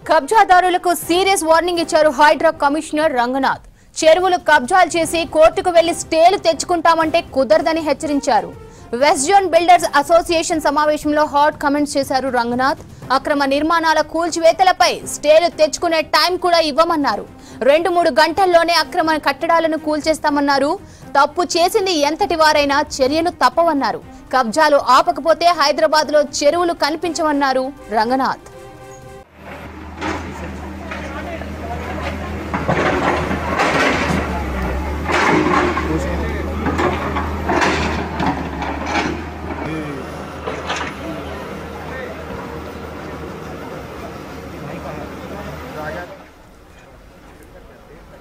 కబ్జాదారులకు serious warning ఇచ్చారు Hydraa commissioner Ranganath. చెరువులు కబ్జాలు చేసి కోర్టుకు వెళ్లి స్టేలు తెచ్చుకుంటామంటే కుదరదని హెచ్చరించారు. వెస్ట్ జోన్ బిల్డర్స్ అసోసియేషన్ సమావేశంలో హాట్ కామెంట్స్ చేశారు రంగనాథ్. అక్రమ నిర్మాణాల కూల్చివేతలపై స్టేలు తెచ్చుకునే టైం కూడా ఇవ్వమన్నారు. 2-3 గంటల్లోనే అక్రమ కట్టడాలను కూల్చేస్తామన్నారు. తప్పు చేసింది ఎంతటి వారైనా చర్యలు తప్పవన్నారు. కబ్జాలు ఆపకపోతే హైదరాబాద్ లో చెరువులు కనిపించవన్నారు రంగనాథ్.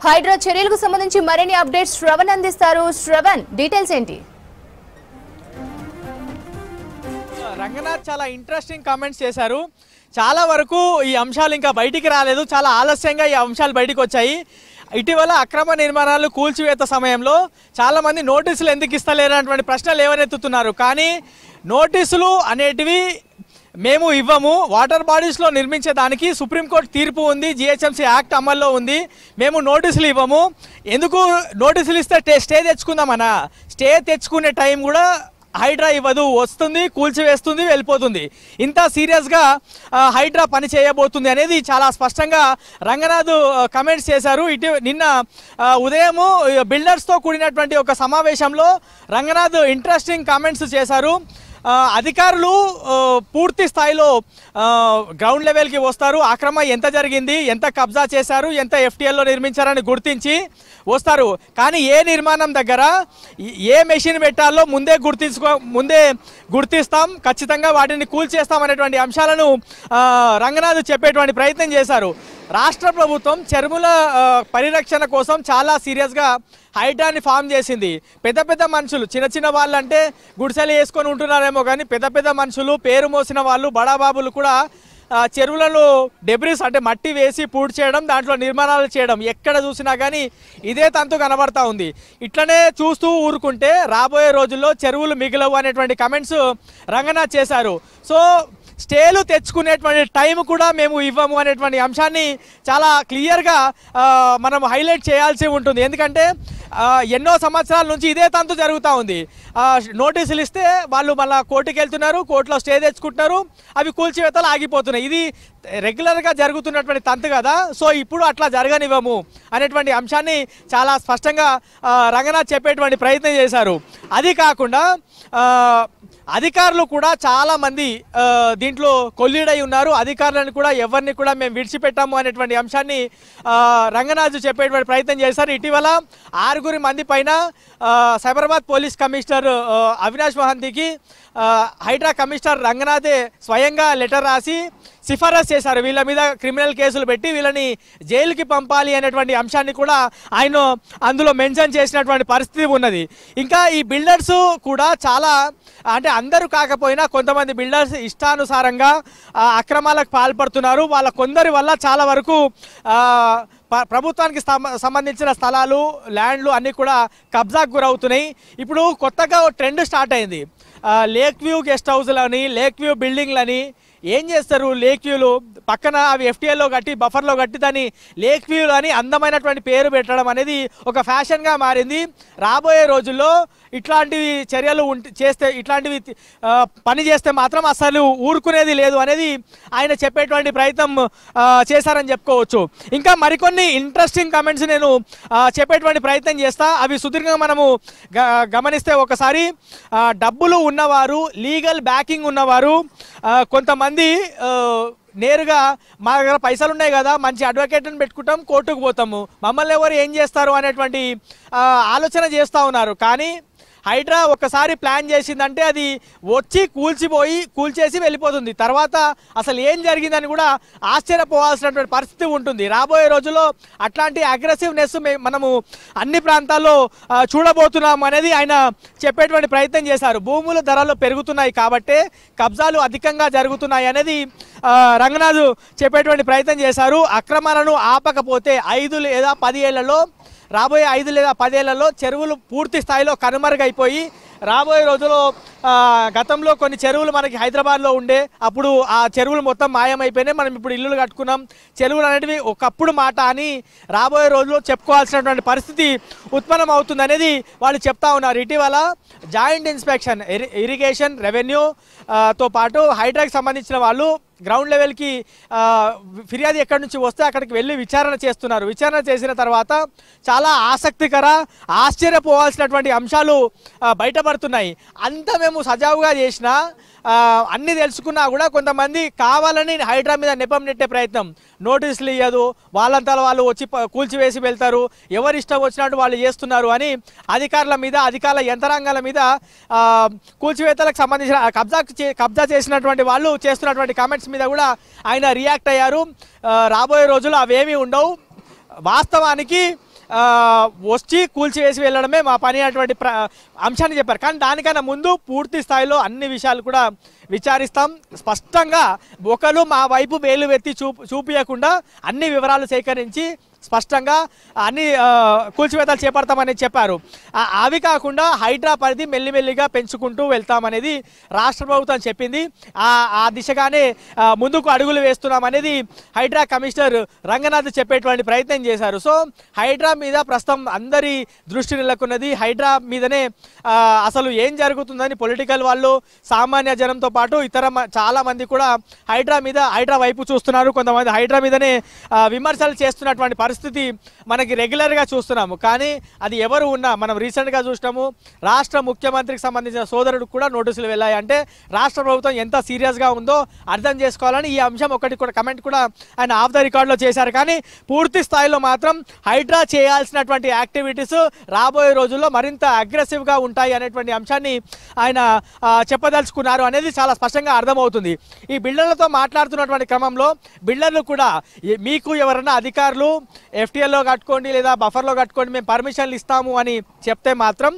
హైడ్రా చర్యలకు సంబంధించి మరిన్ని అప్డేట్స్ శ్రవణ్ అందిస్తారు. శ్రవణ్, డీటెయిల్స్ ఏంటి? రంగనాథ్ చాలా ఇంట్రెస్టింగ్ కామెంట్స్ చేశారు. చాలా వరకు ఈ అంశాలు ఇంకా బయటికి రాలేదు, చాలా ఆలస్యంగా ఈ అంశాలు బయటికి వచ్చాయి. ఇటీవల అక్రమ నిర్మాణాలు కూల్చివేత సమయంలో చాలామంది నోటీసులు ఎందుకు ఇస్తలేరన్నటువంటి ప్రశ్నలు లేవనెత్తుతున్నారు. కానీ నోటీసులు అనేటివి మేము ఇవ్వము. వాటర్ బాడీస్లో నిర్మించేదానికి సుప్రీంకోర్టు తీర్పు ఉంది, జిహెచ్ఎంసీ యాక్ట్ అమల్లో ఉంది. మేము నోటీసులు ఇవ్వము. ఎందుకు నోటీసులు ఇస్తే స్టే తెచ్చుకుందామన్నా? స్టే తెచ్చుకునే టైం కూడా హైడ్రా ఇవ్వదు, వస్తుంది, కూల్చివేస్తుంది, వెళ్ళిపోతుంది. ఇంత సీరియస్గా హైడ్రా పని చేయబోతుంది అనేది చాలా స్పష్టంగా రంగనాథ్ కమెంట్స్ చేశారు. నిన్న ఉదయము బిల్డర్స్తో కూడినటువంటి ఒక సమావేశంలో రంగనాథ్ ఇంట్రెస్టింగ్ కామెంట్స్ చేశారు. అధికారులు పూర్తి స్థాయిలో గ్రౌండ్ లెవెల్కి వస్తారు. అక్రమ ఎంత జరిగింది, ఎంత కబ్జా చేశారు, ఎంత ఎఫ్టీఎల్లో నిర్మించారని గుర్తించి వస్తారు. కానీ ఏ నిర్మాణం దగ్గర ఏ మెషిన్ పెట్టాలో ముందే గుర్తిస్తాం, ఖచ్చితంగా వాటిని కూల్చేస్తాం అనేటువంటి అంశాలను రంగనాథ్ చెప్పేటువంటి ప్రయత్నం చేశారు. రాష్ట్ర ప్రభుత్వం చెరువుల పరిరక్షణ కోసం చాలా సీరియస్గా హైడ్రాని ఫామ్ చేసింది. పెద్ద పెద్ద మనుషులు, చిన్న వాళ్ళంటే గుడిసెలు వేసుకొని ఉంటున్నారేమో, కానీ పెద్ద పెద్ద మనుషులు, పేరు మోసిన వాళ్ళు, బడాబాబులు కూడా చెరువులలో డెబ్రిస్ అంటే మట్టి వేసి పూడ్చి చేయడం, దాంట్లో నిర్మాణాలు చేయడం ఎక్కడ చూసినా కానీ ఇదే తంతు కనబడతా ఉంది. ఇట్లనే చూస్తూ ఊరుకుంటే రాబోయే రోజుల్లో చెరువులు మిగిలవు అనేటువంటి కమెంట్స్ రంగనాథ్ చేశారు. సో స్టేలు తెచ్చుకునేటువంటి టైం కూడా మేము ఇవ్వము అనేటువంటి అంశాన్ని చాలా క్లియర్గా మనం హైలైట్ చేయాల్సి ఉంటుంది. ఎందుకంటే ఎన్నో సంవత్సరాల నుంచి ఇదే తంతు జరుగుతూ ఉంది. నోటీసులు ఇస్తే వాళ్ళు మళ్ళీ కోర్టుకు వెళ్తున్నారు, కోర్టులో స్టే తెచ్చుకుంటున్నారు, అవి కూల్చివేతలు ఆగిపోతున్నాయి. ఇది రెగ్యులర్గా జరుగుతున్నటువంటి తంతు కదా. సో ఇప్పుడు అట్లా జరగనివ్వము అనేటువంటి అంశాన్ని చాలా స్పష్టంగా రంగనాథ్ చెప్పేటువంటి ప్రయత్నం చేశారు. అది కాకుండా అధికారులు కూడా చాలామంది దీంట్లో కొల్లీడై ఉన్నారు. అధికారులను కూడా ఎవరిని కూడా మేము విడిచిపెట్టాము అనేటువంటి అంశాన్ని రంగనాథ్ చెప్పేటువంటి ప్రయత్నం చేశారు. ఇటీవల 6 మంది పైన సైబరాబాద్ పోలీస్ కమిషనర్ అవినాష్ మహంతికి హైడ్రా కమిషనర్ రంగనాథే స్వయంగా లెటర్ రాసి సిఫారసు చేశారు. వీళ్ళ మీద క్రిమినల్ కేసులు పెట్టి వీళ్ళని జైలుకి పంపాలి అనేటువంటి అంశాన్ని కూడా ఆయన అందులో మెన్షన్ చేసినటువంటి పరిస్థితి ఉన్నది. ఇంకా ఈ బిల్డర్స్ కూడా చాలా, అంటే అందరూ కాకపోయినా కొంతమంది బిల్డర్స్ ఇష్టానుసారంగా అక్రమాలకు పాల్పడుతున్నారు. వాళ్ళ కొందరి వల్ల చాలా వరకు ప్రభుత్వానికి సంబంధించిన స్థలాలు, ల్యాండ్లు అన్నీ కూడా కబ్జాకు గురవుతున్నాయి. ఇప్పుడు కొత్తగా ట్రెండ్ స్టార్ట్ అయింది. లేక్ వ్యూ గెస్ట్ హౌస్లని, లేక్ వ్యూ బిల్డింగ్లని ఏం చేస్తారు, లేక్ వ్యూలు పక్కన అవి ఎఫ్టీఎల్లో కట్టి బఫర్లో కట్టి దాన్ని లేక్ వ్యూలు అని అందమైనటువంటి పేరు పెట్టడం అనేది ఒక ఫ్యాషన్గా మారింది. రాబోయే రోజుల్లో ఇట్లాంటివి చర్యలు చేస్తే, ఇట్లాంటివి పని చేస్తే మాత్రం అసలు ఊరుకునేది లేదు అనేది ఆయన చెప్పేటువంటి ప్రయత్నం చేశారని చెప్పుకోవచ్చు. ఇంకా మరికొన్ని ఇంట్రెస్టింగ్ కామెంట్స్ నేను చెప్పేటువంటి ప్రయత్నం చేస్తా. అవి సుదీర్ఘంగా మనము గమనిస్తే ఒకసారి డబ్బులు ఉన్నవారు, లీగల్ బ్యాకింగ్ ఉన్నవారు కొంతమంది నేరుగా మా దగ్గర పైసలు ఉన్నాయి కదా, మంచి అడ్వకేట్ని పెట్టుకుంటాం, కోర్టుకు పోతాము, మమ్మల్ని ఎవరు ఏం చేస్తారు అనేటువంటి ఆలోచన చేస్తూ ఉన్నారు. కానీ హైడ్రా ఒకసారి ప్లాన్ చేసిందంటే అది వచ్చి కూల్చేసి వెళ్ళిపోతుంది. తర్వాత అసలు ఏం జరిగిందని కూడా ఆశ్చర్యపోవాల్సినటువంటి పరిస్థితి ఉంటుంది. రాబోయే రోజుల్లో అట్లాంటి అగ్రెసివ్నెస్ మనము అన్ని ప్రాంతాల్లో చూడబోతున్నాం అనేది ఆయన చెప్పేటువంటి ప్రయత్నం చేశారు. భూముల ధరలు పెరుగుతున్నాయి కాబట్టే కబ్జాలు అధికంగా జరుగుతున్నాయి అనేది రంగనాథ్ చెప్పేటువంటి ప్రయత్నం చేశారు. అక్రమాలను ఆపకపోతే 5 లేదా 10 ఏళ్లలో, రాబోయే 5 లేదా 10 ఏళ్లలో చెరువులు పూర్తి స్థాయిలో కనుమరుగైపోయి రాబోయే రోజుల్లో గతంలో కొన్ని చెరువులు మనకి హైదరాబాద్లో ఉండే, అప్పుడు ఆ చెరువులు మొత్తం మాయమైపోయినాయి. మనం ఇప్పుడు ఇల్లులు కట్టుకున్నాం. చెరువులు అనేటివి ఒకప్పుడు మాట అని రాబోయే రోజుల్లో చెప్పుకోవాల్సినటువంటి పరిస్థితి ఉత్పన్నం అవుతుంది అనేది వాళ్ళు చెప్తా ఉన్నారు. ఇటీవల జాయింట్ ఇన్స్పెక్షన్ ఇరిగేషన్ రెవెన్యూ తో పాటు హైడ్రాకి సంబంధించిన వాళ్ళు గ్రౌండ్ లెవెల్కి ఫిర్యాదు ఎక్కడి నుంచి వస్తే అక్కడికి వెళ్ళి విచారణ చేస్తున్నారు. విచారణ చేసిన తర్వాత చాలా ఆసక్తికర ఆశ్చర్యపోవాల్సినటువంటి అంశాలు బయటపడుతున్నాయి. అంతా మేము సజావుగా చేసినా అన్నీ తెలుసుకున్నా కూడా కొంతమంది కావాలని హైడ్రా మీద నెపం నెట్టే ప్రయత్నం, నోటీసులు ఇవ్వదు, వాళ్ళంతా వాళ్ళు వచ్చి కూల్చివేసి వెళ్తారు, ఎవరు ఇష్టం వచ్చినట్టు వాళ్ళు చేస్తున్నారు అని అధికారుల మీద అధికారుల యంత్రాంగాల మీద కూల్చివేతలకు సంబంధించిన కబ్జా చేసినటువంటి వాళ్ళు చేస్తున్నటువంటి కామెంట్స్ మీద కూడా ఆయన రియాక్ట్ అయ్యారు. రాబోయే రోజులు అవేమీ ఉండవు, వాస్తవానికి వచ్చి కూల్చివేసి వెళ్ళడమే మా పని అటువంటి అంశాన్ని చెప్పారు. కానీ దానికన్నా ముందు పూర్తి స్థాయిలో అన్ని విషయాలు కూడా విచారిస్తాం, స్పష్టంగా ఒకరు మా వైపు వేలు ఎత్తి చూపించకుండా అన్ని వివరాలు సేకరించి స్పష్టంగా అన్ని కూల్చివేతలు చేపడతామని చెప్పారు. అవి కాకుండా హైడ్రా పరిధి మెల్లిమెల్లిగా పెంచుకుంటూ వెళ్తామనేది రాష్ట్ర ప్రభుత్వం చెప్పింది. ఆ దిశగానే ముందుకు అడుగులు వేస్తున్నామనేది హైడ్రా కమిషనర్ రంగనాథ్ చెప్పేటువంటి ప్రయత్నం చేశారు. సో హైడ్రా మీద ప్రస్తుతం అందరి దృష్టి నెలకొన్నది. హైడ్రా మీదనే అసలు ఏం జరుగుతుందని పొలిటికల్ వాళ్ళు, సామాన్య జనంతో పాటు ఇతర చాలా మంది కూడా హైడ్రా వైపు చూస్తున్నారు. కొంతమంది హైడ్రా మీదనే విమర్శలు చేస్తున్నటువంటి పరిస్థితి మనకి రెగ్యులర్గా చూస్తున్నాము. కానీ అది ఎవరు ఉన్నా మనం రీసెంట్గా చూసినాము, రాష్ట్ర ముఖ్యమంత్రికి సంబంధించిన సోదరుడికి కూడా నోటీసులు వెళ్ళాయి. అంటే రాష్ట్ర ప్రభుత్వం ఎంత సీరియస్గా ఉందో అర్థం చేసుకోవాలని ఈ అంశం ఒకటి కూడా కమెంట్ కూడా ఆయన ఆఫ్ ద రికార్డులో చేశారు. కానీ పూర్తి స్థాయిలో మాత్రం హైడ్రా చేయాల్సినటువంటి యాక్టివిటీస్ రాబోయే రోజుల్లో మరింత అగ్రెసివ్గా ఉంటాయి అనేటువంటి అంశాన్ని ఆయన చెప్పదలుచుకున్నారు అనేది చాలా స్పష్టంగా అర్థమవుతుంది. ఈ బిల్డర్లతో మాట్లాడుతున్నటువంటి క్రమంలో బిల్డర్లు కూడా మీకు ఎవరైనా అధికారులు ఎఫ్టీఎల్లో కట్టుకోండి లేదా బఫర్లో కట్టుకోండి, మేము పర్మిషన్లు ఇస్తాము అని చెప్తే మాత్రం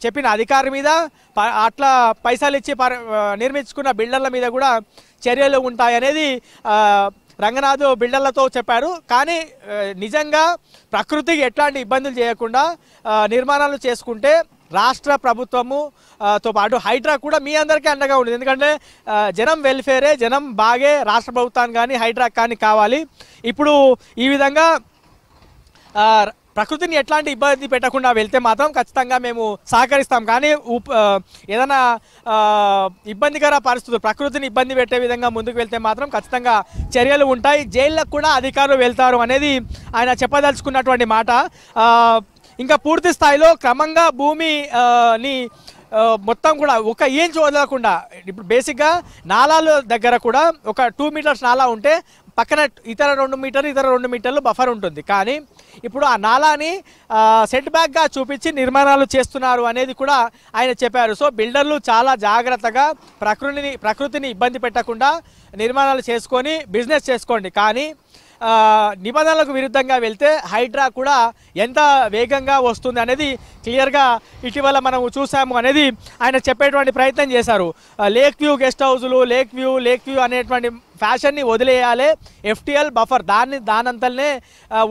చెప్పిన అధికారి మీద అట్లా పైసలు ఇచ్చి నిర్మించుకున్న బిల్డర్ల మీద కూడా చర్యలు ఉంటాయనేది రంగనాథ్ బిల్డర్లతో చెప్పారు. కానీ నిజంగా ప్రకృతికి ఎట్లాంటి ఇబ్బందులు చేయకుండా నిర్మాణాలు చేసుకుంటే రాష్ట్ర ప్రభుత్వము తో పాటు హైడ్రా కూడా మీ అందరికీ అండగా ఉంటుంది. ఎందుకంటే జనం వెల్ఫేరే, జనం బాగే రాష్ట్ర ప్రభుత్వానికి కానీ హైడ్రా కానీ కావాలి. ఇప్పుడు ఈ విధంగా ప్రకృతిని ఎట్లాంటి ఇబ్బంది పెట్టకుండా వెళ్తే మాత్రం ఖచ్చితంగా మేము సహకరిస్తాం. కానీ ఏదైనా ఇబ్బందికర పరిస్థితులు, ప్రకృతిని ఇబ్బంది పెట్టే విధంగా ముందుకు వెళ్తే మాత్రం ఖచ్చితంగా చర్యలు ఉంటాయి, జైళ్ళకు కూడా అధికారులు వెళ్తారు అనేది ఆయన చెప్పదలుచుకున్నటువంటి మాట. ఇంకా పూర్తి స్థాయిలో క్రమంగా భూమిని మొత్తం కూడా ఒక ఇంచ్ వదలకుండా, ఇప్పుడు బేసిక్గా నాలాల దగ్గర కూడా ఒక 2 మీటర్స్ నాలా ఉంటే పక్కన ఇతర 2 మీటర్లు బఫర్ ఉంటుంది. కానీ ఇప్పుడు ఆ నాలాని సెట్ బ్యాక్గా చూపించి నిర్మాణాలు చేస్తున్నారు అనేది కూడా ఆయన చెప్పారు. సో బిల్డర్లు చాలా జాగ్రత్తగా ప్రకృతిని ఇబ్బంది పెట్టకుండా నిర్మాణాలు చేసుకొని బిజినెస్ చేసుకోండి. కానీ నిబంధనలకు విరుద్ధంగా వెళ్తే హైడ్రా కూడా ఎంత వేగంగా వస్తుంది అనేది క్లియర్గా ఇటీవల మనం చూసాము అనేది ఆయన చెప్పేటువంటి ప్రయత్నం చేశారు. లేక్ వ్యూ గెస్ట్ హౌజులు, లేక్ వ్యూ అనేటువంటి ఫ్యాషన్ని వదిలేయాలి. ఎఫ్టీఎల్ బఫర్ దానంతలనే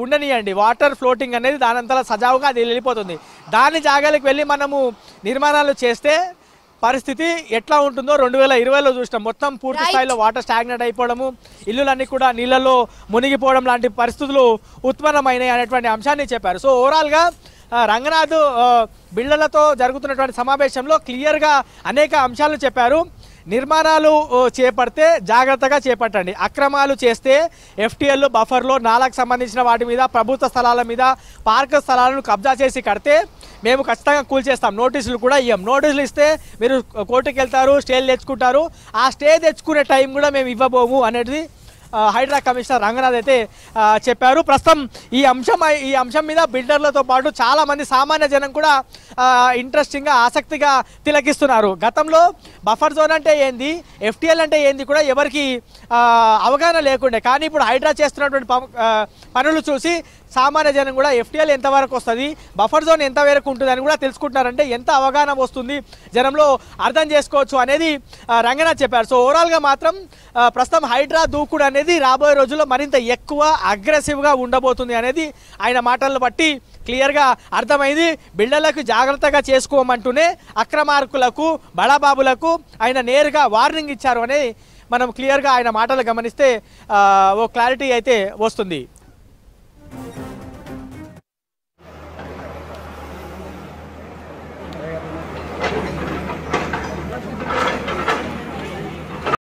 ఉండనియండి. వాటర్ ఫ్లోటింగ్ అనేది దానంతలా సజావుగా అది వెళ్ళిపోతుంది. దాని జాగాలకు వెళ్ళి మనము నిర్మాణాలు చేస్తే పరిస్థితి ఎట్లా ఉంటుందో 2020లో చూసినాం. మొత్తం పూర్తి స్థాయిలో వాటర్ స్టాగ్నెట్ అయిపోవడము, ఇల్లులన్నీ కూడా నీళ్ళలో మునిగిపోవడం లాంటి పరిస్థితులు ఉత్పన్నమైనాయి అనేటువంటి అంశాన్ని చెప్పారు. సో ఓవరాల్గా రంగనాథ్ బిల్డర్లతో జరుగుతున్నటువంటి సమావేశంలో క్లియర్గా అనేక అంశాలు చెప్పారు. నిర్మాణాలు చేపడితే జాగ్రత్తగా చేపట్టండి, అక్రమాలు చేస్తే ఎఫ్టీఎల్ బఫర్లో నాలకు సంబంధించిన వాటి మీద, ప్రభుత్వ స్థలాల మీద, పార్క్ స్థలాలను కబ్జా చేసి కడితే మేము ఖచ్చితంగా కూల్చేస్తాం, నోటీసులు కూడా ఇవ్వం. నోటీసులు ఇస్తే మీరు కోర్టుకు వెళ్తారు, స్టేలు తెచ్చుకుంటారు, ఆ స్టే తెచ్చుకునే టైం కూడా మేము ఇవ్వబోము అనేది హైడ్రా కమిషనర్ రంగనాథ్ అయితే చెప్పారు. ప్రస్తుతం ఈ అంశం మీద బిల్డర్లతో పాటు చాలామంది సామాన్య జనం కూడా ఇంట్రెస్టింగ్గా ఆసక్తిగా తిలకిస్తున్నారు. గతంలో బఫర్ జోన్ అంటే ఏంది, ఎఫ్టీఎల్ అంటే ఏంది కూడా ఎవరికి అవగాహన లేకుండే. కానీ ఇప్పుడు హైడ్రా చేస్తున్నటువంటి పనులు చూసి సామాన్య జనం కూడా ఎఫ్టీఎల్ ఎంతవరకు వస్తుంది, బఫర్ జోన్ ఎంతవరకు ఉంటుంది అని కూడా తెలుసుకుంటున్నారంటే ఎంత అవగాహన వస్తుంది జనంలో అర్థం చేసుకోవచ్చు అనేది రంగనాథ్ చెప్పారు. సో ఓవరాల్గా మాత్రం ప్రస్తుతం హైడ్రా దూకుడు అనేది రాబోయే రోజుల్లో మరింత ఎక్కువ అగ్రెసివ్గా ఉండబోతుంది అనేది ఆయన మాటలను బట్టి క్లియర్గా అర్థమైంది. బిల్డర్లకు జాగ్రత్తగా చేసుకోమంటూనే అక్రమార్కులకు బడాబాబులకు ఆయన నేరుగా వార్నింగ్ ఇచ్చారు అని మనం క్లియర్గా ఆయన మాటలు గమనిస్తే ఓ క్లారిటీ అయితే వస్తుంది.